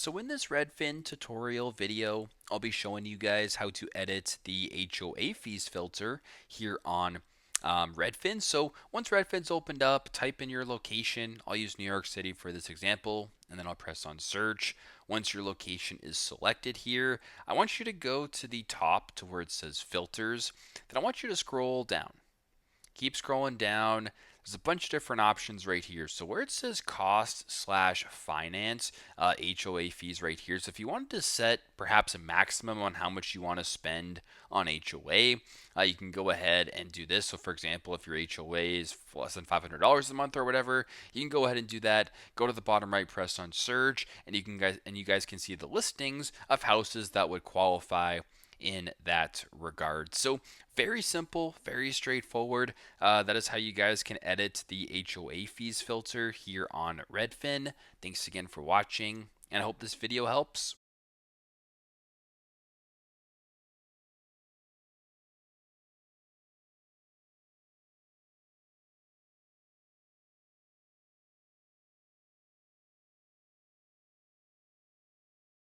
So in this Redfin tutorial video, I'll be showing you guys how to edit the HOA fees filter here on Redfin. So once Redfin's opened up, type in your location. I'll use New York City for this example, and then I'll press on search. Once your location is selected here, I want you to go to the top to where it says filters. Then I want you to scroll down. Keep scrolling down. There's a bunch of different options right here. So where it says cost slash finance, HOA fees right here. So if you wanted to set perhaps a maximum on how much you want to spend on HOA, you can go ahead and do this. So for example, if your HOA is less than $500 a month or whatever, you can go ahead and do that. Go to the bottom right, press on search, and you guys can see the listings of houses that would qualify in that regard. So very simple, very straightforward. That is how you guys can edit the HOA fees filter here on Redfin. Thanks again for watching, and I hope this video helps.